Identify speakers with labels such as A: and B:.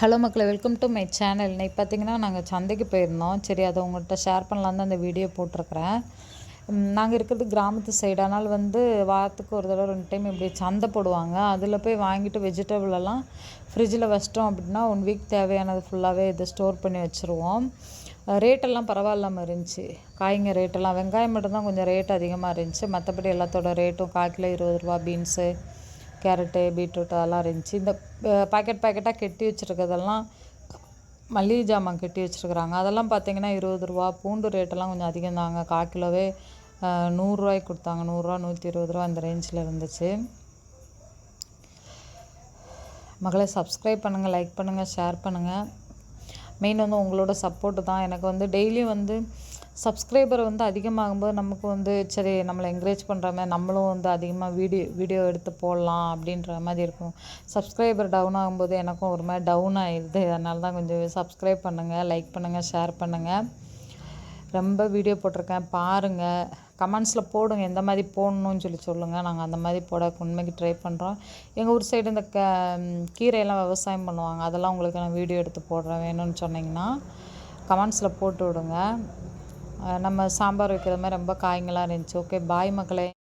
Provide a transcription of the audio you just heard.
A: Hello மக்களே, welcome to my channel. இன்னைக்கு பார்த்தீங்கன்னா நாங்கள் சந்தைக்கு போயிருந்தோம். சரி, அதை உங்கள்கிட்ட ஷேர் பண்ணலான்னு தான் அந்த வீடியோ போட்டிருக்கிறேன். நாங்கள் இருக்கிறது கிராமத்து சைடு. அதனால் வாரத்துக்கு ஒரு தடவை 2 டைம் இப்படி சந்தை போடுவாங்க. அதில் போய் வாங்கிட்டு வெஜிடபிள் எல்லாம் ஃப்ரிட்ஜில் வச்சிட்டோம் அப்படின்னா 1 வீக் தேவையானது ஃபுல்லாகவே இதை ஸ்டோர் பண்ணி வச்சுருவோம். ரேட்டெல்லாம் பரவாயில்லாமல் இருந்துச்சு. காய்ங்க ரேட்டெல்லாம், வெங்காயம் மட்டும்தான் கொஞ்சம் ரேட் அதிகமாக இருந்துச்சு. மற்றபடி எல்லாத்தோட ரேட்டும் 1/4 கிலோ 20 ரூபா. பீன்ஸு, கேரட்டு, பீட்ரூட் அதெல்லாம் இருந்துச்சு. இந்த பாக்கெட்டாக கெட்டி வச்சுருக்கிறதெல்லாம் மல்லிகை ஜாமான் கெட்டி வச்சுருக்குறாங்க. அதெல்லாம் பார்த்திங்கன்னா 20 ரூபா. பூண்டு ரேட்டெல்லாம் கொஞ்சம் அதிகம் தாங்க. 1/4 கிலோவே 100 ரூபாய்க்கு கொடுத்தாங்க. 100 ரூபா 120 ரூபா அந்த ரேஞ்சில் இருந்துச்சு. மகளே, சப்ஸ்கிரைப் பண்ணுங்கள், லைக் பண்ணுங்கள், ஷேர் பண்ணுங்கள். மெயின் உங்களோட சப்போர்ட்டு தான். எனக்கு டெய்லியும் சப்ஸ்கிரைபர் அதிகமாகும்போது நமக்கு சரி, நம்மளை என்கரேஜ் பண்ணுற மாதிரி நம்மளும் அதிகமாக வீடியோ எடுத்து போடலாம் அப்படின்ற மாதிரி இருக்கும். சப்ஸ்கிரைபர் டவுன் ஆகும்போது எனக்கும் ஒரு மாதிரி டவுன் ஆகிடுது. அதனால தான் கொஞ்சம் சப்ஸ்கிரைப் பண்ணுங்கள், லைக் பண்ணுங்கள், ஷேர் பண்ணுங்கள். ரொம்ப வீடியோ போட்டிருக்கேன், பாருங்கள். கமெண்ட்ஸில் போடுங்க, எந்த மாதிரி போடணும்னு சொல்லுங்கள். நாங்கள் அந்த மாதிரி போட உண்மைக்கு ட்ரை பண்ணுறோம். எங்கள் ஊர் சைடு இந்த கீரையெல்லாம் விவசாயம் பண்ணுவாங்க. அதெல்லாம் உங்களுக்கு நான் வீடியோ எடுத்து போடுறேன். வேணும்னு சொன்னிங்கன்னா கமெண்ட்ஸில் போட்டு விடுங்க. நம்ம சாம்பார் வைக்கிற மாதிரி ரொம்ப காய்ங்களாக இருந்துச்சு. ஓகே, பாய் மக்களே.